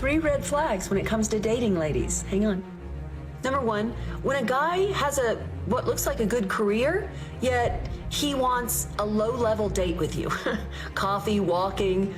Three red flags when it comes to dating, ladies. Hang on. Number one, when a guy has what looks like a good career, yet he wants a low-level date with you. Coffee, walking,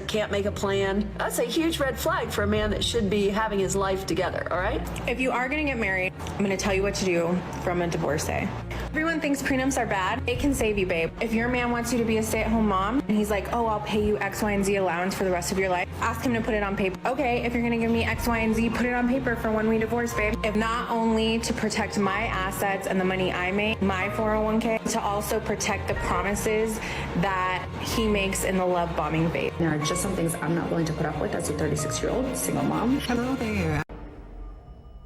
can't make a plan. That's a huge red flag for a man that should be having his life together, all right? If you are gonna get married, I'm gonna tell you what to do from a divorce day. Everyone thinks prenups are bad. It can save you, babe. If your man wants you to be a stay-at-home mom, and he's like, oh, I'll pay you X, Y, and Z allowance for the rest of your life, ask him to put it on paper. Okay, if you're gonna give me X, Y, and Z, put it on paper for when we divorce, babe. If not only to protect my assets and the money I make, my 401k, to also protect the promises that he makes in the love bombing phase. There are just some things I'm not willing to put up with as a 36-year-old single mom. Hello there.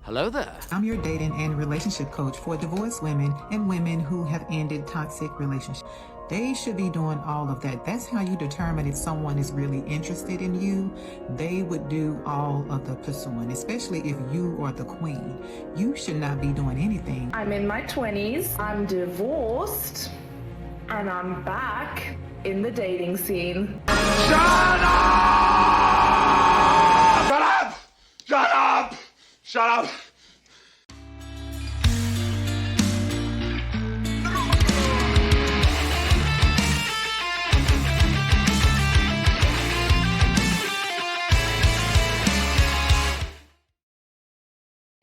Hello there. I'm your dating and relationship coach for divorced women and women who have ended toxic relationships. They should be doing all of that. That's how you determine if someone is really interested in you. They would do all of the pursuing, especially if you are the queen. You should not be doing anything. I'm in my 20s, I'm divorced, and I'm back in the dating scene. Shut up! Shut up! Shut up! Shut up!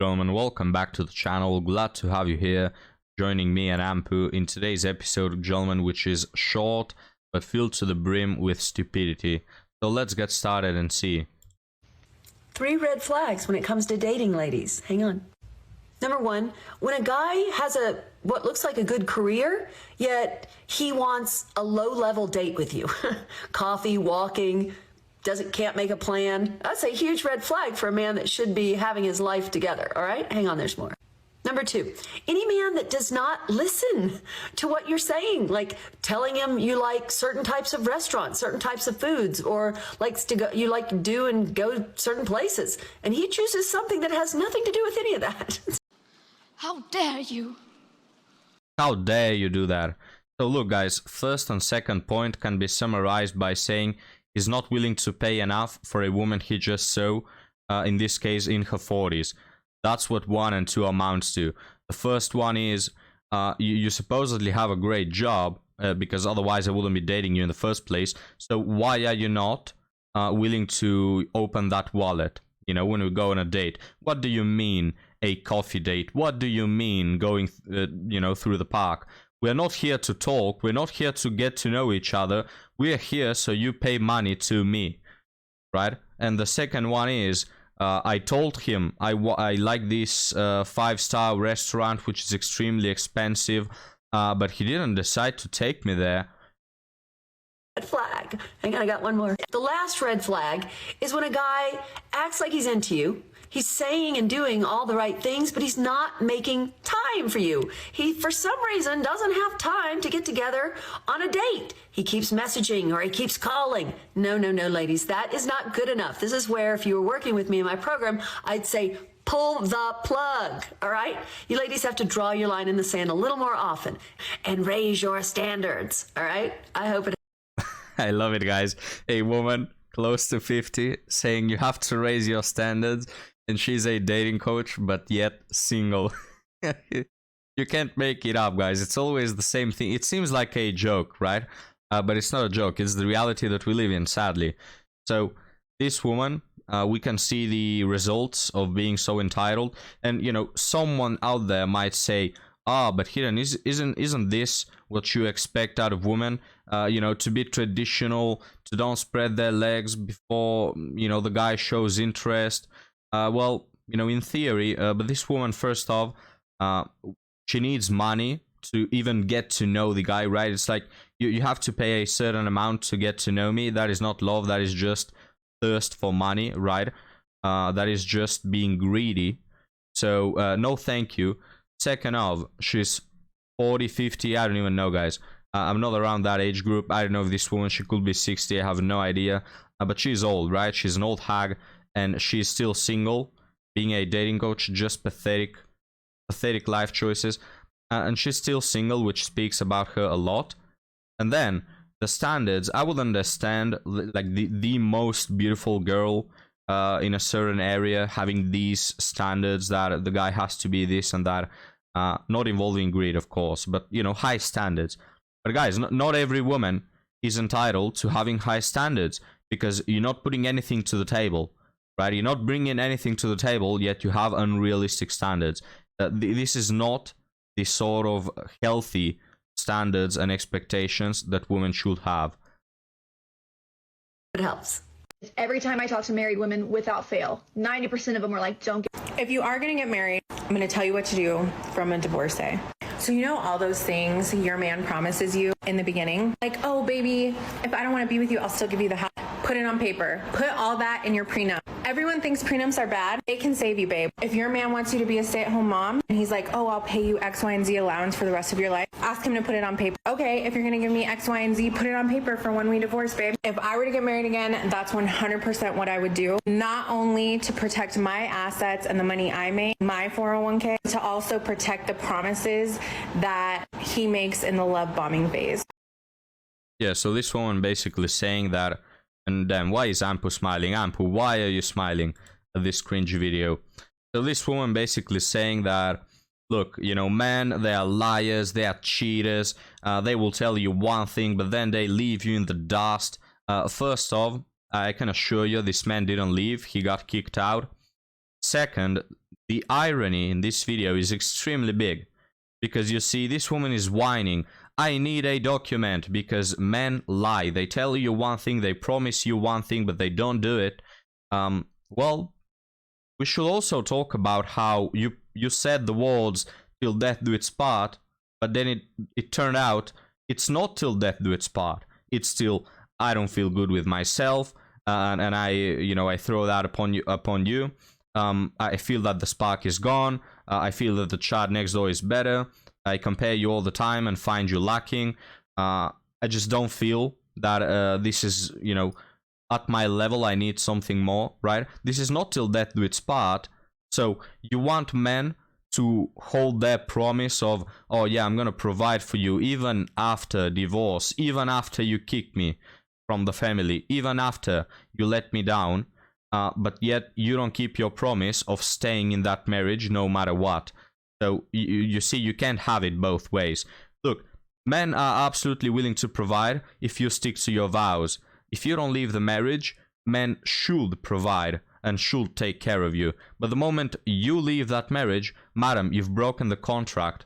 Gentlemen, welcome back to the channel. Glad to have you here joining me and Ampu in today's episode, gentlemen, which is short but filled to the brim with stupidity. So let's get started and see. Three red flags when it comes to dating, ladies. Hang on. Number one, when a guy has what looks like a good career, yet he wants a low-level date with you. Coffee, walking, can't make a plan. That's a huge red flag for a man that should be having his life together, all right? Hang on, there's more. Number two, any man that does not listen to what you're saying, like telling him you like certain types of restaurants, certain types of foods, or you like to do and go certain places, and he chooses something that has nothing to do with any of that. How dare you? How dare you do that? So look, guys, first and second point can be summarized by saying he's not willing to pay enough for a woman he just saw, in this case in her 40s. That's what 1 and 2 amounts to. The first one is you supposedly have a great job, because otherwise I wouldn't be dating you in the first place. So why are you not willing to open that wallet, you know, when we go on a date? What do you mean a coffee date? What do you mean going you know, through the park? We're not here to talk. We're not here to get to know each other. We're here so you pay money to me, right? And the second one is I told him I like this 5-star restaurant, which is extremely expensive, but he didn't decide to take me there. Red flag. Hang on, I got one more. The last red flag is when a guy acts like he's into you. He's saying and doing all the right things, but he's not making time for you. He, for some reason, doesn't have time to get together on a date. He keeps messaging or he keeps calling. No, no, no, ladies, that is not good enough. This is where, if you were working with me in my program, I'd say, pull the plug, all right? You ladies have to draw your line in the sand a little more often and raise your standards, all right? I hope it. I love it, guys. A woman close to 50 saying you have to raise your standards, and she's a dating coach, but yet single. You can't make it up, guys. It's always the same thing. It seems like a joke, right? But it's not a joke. It's the reality that we live in, sadly. So this woman, we can see the results of being so entitled. And, you know, someone out there might say, but Hiran, isn't this what you expect out of women? You know, to be traditional, to don't spread their legs before, you know, the guy shows interest. Well, you know, in theory, but this woman, first off, she needs money to even get to know the guy, right? It's like you have to pay a certain amount to get to know me. That is not love. That is just thirst for money, right? That is just being greedy. So, no thank you. Second off, she's 40, 50, I don't even know, guys. I'm not around that age group. I don't know if this woman, she could be 60, I have no idea. But she's old, right? She's an old hag, and she's still single. Being a dating coach, just pathetic life choices. And she's still single, which speaks about her a lot. And then, the standards, I would understand, like, the most beautiful girl in a certain area, having these standards that the guy has to be this and that, not involving greed, of course, but, you know, high standards. But guys, not every woman is entitled to having high standards, because you're not putting anything to the table, right? You're not bringing anything to the table, yet you have unrealistic standards. This is not the sort of healthy standards and expectations that women should have. It helps. Every time I talk to married women, without fail, 90% of them are like, don't get... If you are going to get married, I'm going to tell you what to do from a divorcee. So you know all those things your man promises you in the beginning? Like, oh, baby, if I don't want to be with you, I'll still give you the house. Put it on paper. Put all that in your prenup. Everyone thinks prenups are bad. It can save you, babe. If your man wants you to be a stay-at-home mom and he's like, oh, I'll pay you X, Y, and Z allowance for the rest of your life, ask him to put it on paper. Okay, if you're going to give me X, Y, and Z, put it on paper for when we divorce, babe. If I were to get married again, that's 100% what I would do. Not only to protect my assets and the money I make, my 401k, to also protect the promises that he makes in the love bombing phase. Yeah, so this woman basically saying that, and then why is Ampu smiling? Ampu, why are you smiling at this cringe video? So this woman basically saying that, look, you know, men, they are liars, they are cheaters, they will tell you one thing, but then they leave you in the dust. First off, I can assure you this man didn't leave, he got kicked out. Second, the irony in this video is extremely big, because you see, this woman is whining, I need a document, because men lie. They tell you one thing, they promise you one thing, but they don't do it. Well, we should also talk about how you said the words, till death do its part, but then it turned out it's not till death do its part. It's still, I don't feel good with myself, and I, you know, I throw that upon you. I feel that the spark is gone. I feel that the child next door is better. I compare you all the time and find you lacking. I just don't feel that this is, you know, at my level. I need something more, right? This is not till death do its part. So you want men to hold their promise of, oh yeah, I'm gonna provide for you even after divorce, even after you kick me from the family, even after you let me down, but yet you don't keep your promise of staying in that marriage no matter what. So you see, you can't have it both ways. Look, men are absolutely willing to provide if you stick to your vows. If you don't leave the marriage, men should provide and should take care of you. But the moment you leave that marriage, madam, you've broken the contract,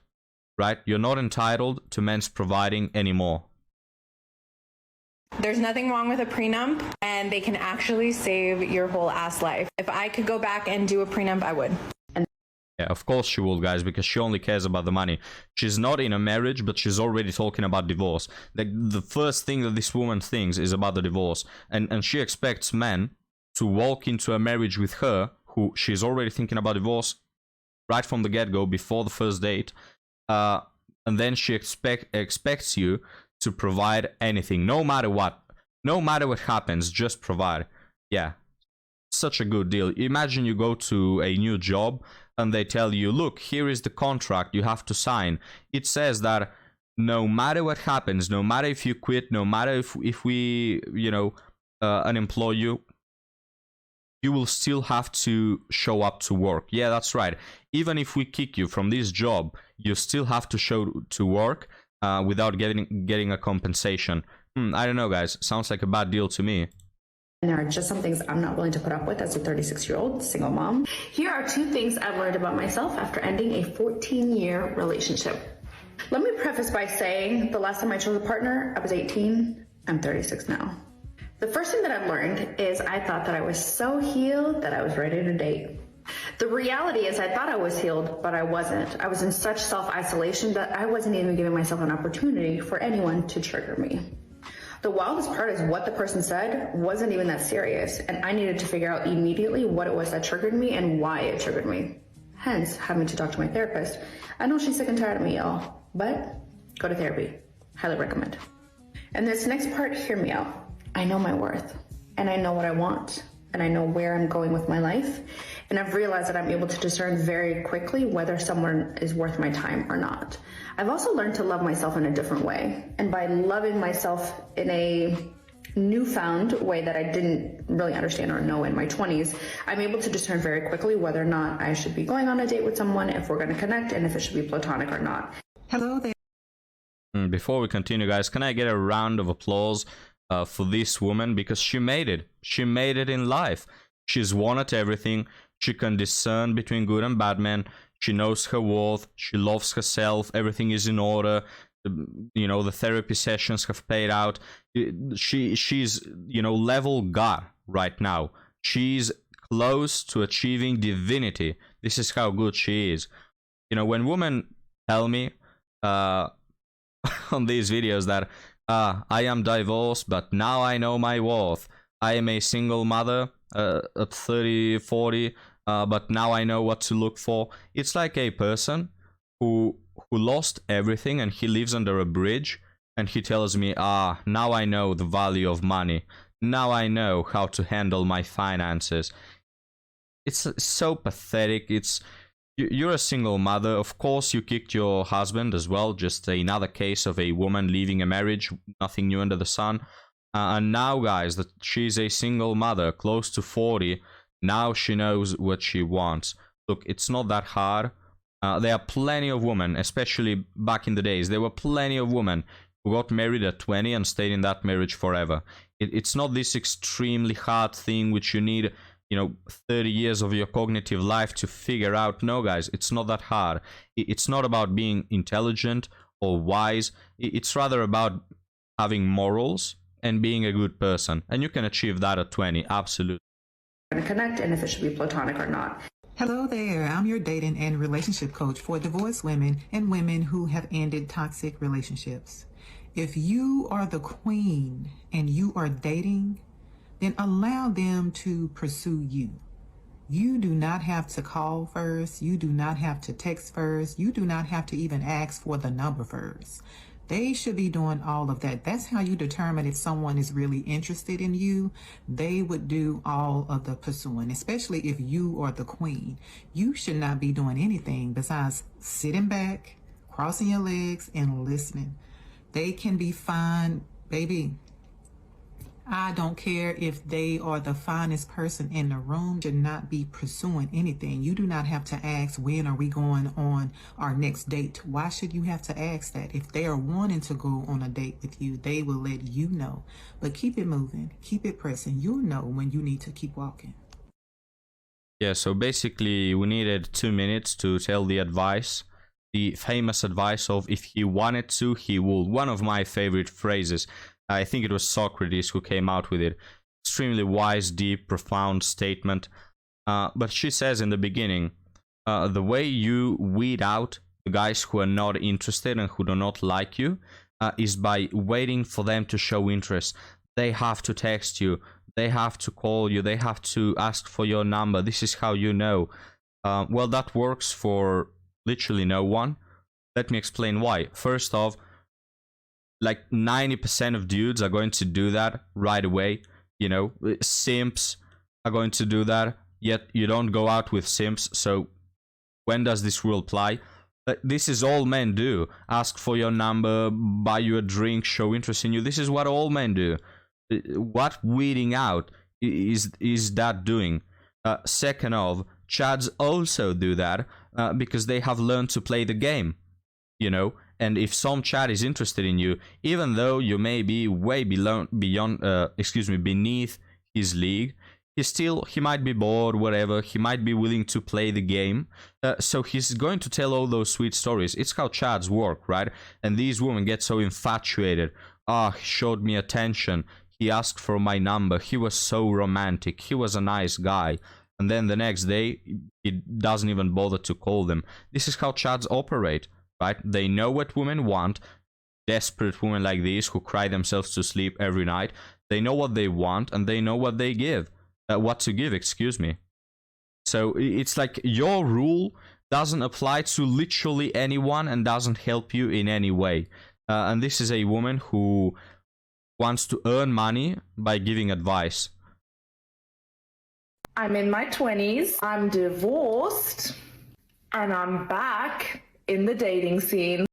right? You're not entitled to men's providing anymore. There's nothing wrong with a prenup, and they can actually save your whole ass life. If I could go back and do a prenup, I would. Yeah, of course she will, guys, because she only cares about the money. She's not in a marriage, but she's already talking about divorce. Like, the first thing that this woman thinks is about the divorce. And she expects men to walk into a marriage with her, who she's already thinking about divorce right from the get-go, before the first date. And then she expects you to provide anything, no matter what. No matter what happens, just provide. Yeah, such a good deal. Imagine you go to a new job and they tell you, look, here is the contract you have to sign. It says that no matter what happens, no matter if you quit, no matter if we, you know, unemploy you, you will still have to show up to work. Yeah, that's right. Even if we kick you from this job, you still have to show to work without getting a compensation. I don't know, guys. Sounds like a bad deal to me. And there are just some things I'm not willing to put up with as a 36-year-old single mom. Here are 2 things I've learned about myself after ending a 14-year relationship. Let me preface by saying the last time I chose a partner, I was 18. I'm 36 now. The first thing that I've learned is I thought that I was so healed that I was ready to date. The reality is I thought I was healed, but I wasn't. I was in such self-isolation that I wasn't even giving myself an opportunity for anyone to trigger me. The wildest part is what the person said wasn't even that serious, and I needed to figure out immediately what it was that triggered me and why it triggered me. Hence, having to talk to my therapist. I know she's sick and tired of me, y'all, but go to therapy. Highly recommend. And this next part, hear me out. I know my worth, and I know what I want, and I know where I'm going with my life, and I've realized that I'm able to discern very quickly whether someone is worth my time or not. I've also learned to love myself in a different way, and by loving myself in a newfound way that I didn't really understand or know in my 20s, I'm able to discern very quickly whether or not I should be going on a date with someone, if we're going to connect, and if it should be platonic or not. Hello there. Before we continue, guys, can I get a round of applause for this woman? Because she made it. She made it in life. She's won at everything. She can discern between good and bad men. She knows her worth. She loves herself. Everything is in order. You know, the therapy sessions have paid out. She's, you know, level God right now. She's close to achieving divinity. This is how good she is. You know, when women tell me on these videos that I am divorced, but now I know my worth. I am a single mother at 30, 40, but now I know what to look for. It's like a person who lost everything and he lives under a bridge and he tells me, now I know the value of money. Now I know how to handle my finances. It's so pathetic. You're a single mother. Of course, you kicked your husband as well. Just another case of a woman leaving a marriage. Nothing new under the sun. And now, guys, that she's a single mother, close to 40. Now she knows what she wants. Look, it's not that hard. There are plenty of women, especially back in the days. There were plenty of women who got married at 20 and stayed in that marriage forever. It's not this extremely hard thing which you need, you know, 30 years of your cognitive life to figure out. No, guys, it's not that hard. It's not about being intelligent or wise. It's rather about having morals and being a good person. And you can achieve that at 20, absolutely. Going to connect, and if it should be platonic or not. Hello there. I'm your dating and relationship coach for divorced women and women who have ended toxic relationships. If you are the queen and you are dating, then allow them to pursue you. You do not have to call first. You do not have to text first. You do not have to even ask for the number first. They should be doing all of that. That's how you determine if someone is really interested in you. They would do all of the pursuing, especially if you are the queen. You should not be doing anything besides sitting back, crossing your legs, and listening. They can be fine, baby. I don't care if they are the finest person in the room. Should not be pursuing anything. You do not have to ask, when are we going on our next date? Why should you have to ask that? If they are wanting to go on a date with you, they will let you know. But keep it moving, keep it pressing. You'll know when you need to keep walking. Yeah, so basically we needed 2 minutes to tell the advice. The famous advice of, if he wanted to, he would. One of my favorite phrases. I think it was Socrates who came out with it. Extremely wise, deep, profound statement. But she says in the beginning, the way you weed out the guys who are not interested and who do not like you is by waiting for them to show interest. They have to text you. They have to call you. They have to ask for your number. This is how you know. Well, that works for literally no one. Let me explain why. First off, like 90% of dudes are going to do that right away. You know, simps are going to do that, yet you don't go out with simps. So when does this rule apply? This is all men do. Ask for your number, buy you a drink, show interest in you. This is what all men do. What weeding out is that doing? Second of, chads also do that because they have learned to play the game, you know. And if some chad is interested in you, even though you may be way beneath his league, he might be bored, whatever. He might be willing to play the game. So he's going to tell all those sweet stories. It's how chads work, right? And these women get so infatuated. He showed me attention. He asked for my number. He was so romantic. He was a nice guy. And then the next day, he doesn't even bother to call them. This is how chads operate. Right? They know what women want. Desperate women like these who cry themselves to sleep every night. They know what they want and they know what they give. What to give, excuse me. So it's like your rule doesn't apply to literally anyone and doesn't help you in any way. And this is a woman who wants to earn money by giving advice. I'm in my 20s. I'm divorced. And I'm back in the dating scene.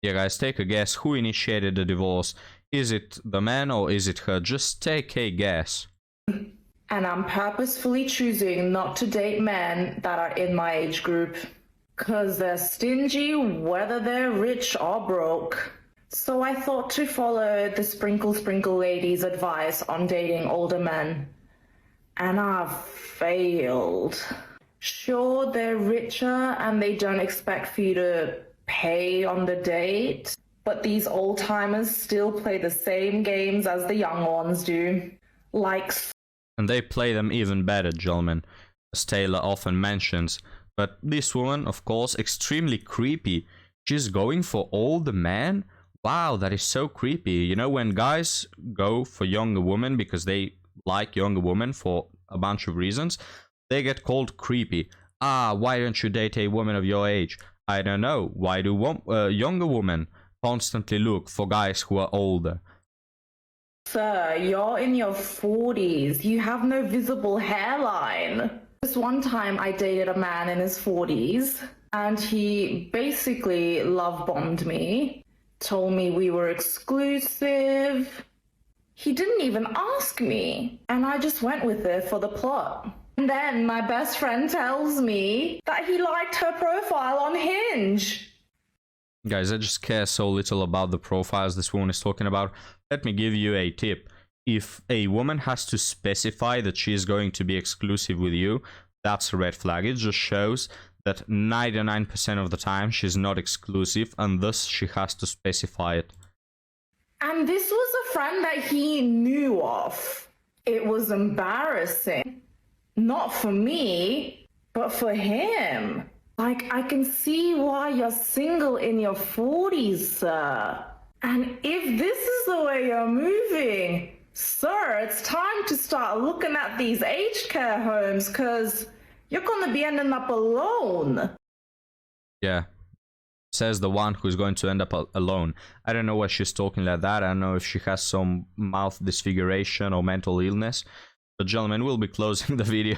Yeah, guys, take a guess. Who initiated the divorce? Is it the man or is it her? Just take a guess. And I'm purposefully choosing not to date men that are in my age group. Cause they're stingy whether they're rich or broke. So I thought to follow the sprinkle lady's advice on dating older men. And I've failed. Sure, they're richer and they don't expect for you to pay on the date, but these old timers still play the same games as the young ones do. Like, and they play them even better, gentlemen, as Taylor often mentions. But this woman, of course, extremely creepy. She's going for older men? Wow, that is so creepy. You know, when guys go for younger women because they like younger women for a bunch of reasons, they get called creepy. Ah, why don't you date a woman of your age? I don't know. Why do younger women constantly look for guys who are older? sir, you're in your 40s. You have no visible hairline. This one time I dated a man in his 40s and he basically love bombed me, told me we were exclusive. He didn't even ask me and I just went with it for the plot. And then my best friend tells me that he liked her profile on Hinge. Guys, I just care so little about the profiles this woman is talking about. Let me give you a tip. If a woman has to specify that she is going to be exclusive with you, that's a red flag. It just shows that 99% of the time she's not exclusive and thus she has to specify it. And this was a friend that he knew of. It was embarrassing. Not for me, but for him. Like, I can see why you're single in your 40s, sir. And if this is the way you're moving, sir, it's time to start looking at these aged care homes because you're going to be ending up alone. Yeah. Says the one who's going to end up alone. I don't know why she's talking like that. I don't know if she has some mouth disfiguration or mental illness. But gentlemen, we'll be closing the video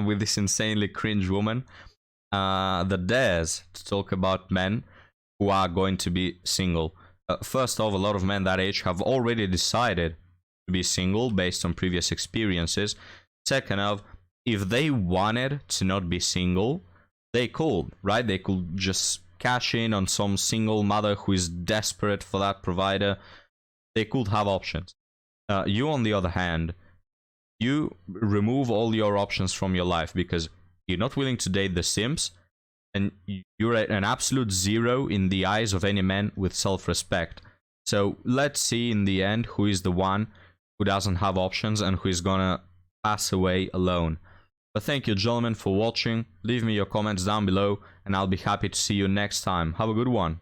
with this insanely cringe woman that dares to talk about men who are going to be single. First off, a lot of men that age have already decided to be single based on previous experiences. Second off, if they wanted to not be single, they could, right? They could just cash in on some single mother who is desperate for that provider. They could have options. You, on the other hand, you remove all your options from your life because you're not willing to date the simps, and you're at an absolute zero in the eyes of any man with self-respect. So let's see in the end who is the one who doesn't have options and who is gonna pass away alone. But thank you, gentlemen, for watching. Leave me your comments down below and I'll be happy to see you next time. Have a good one.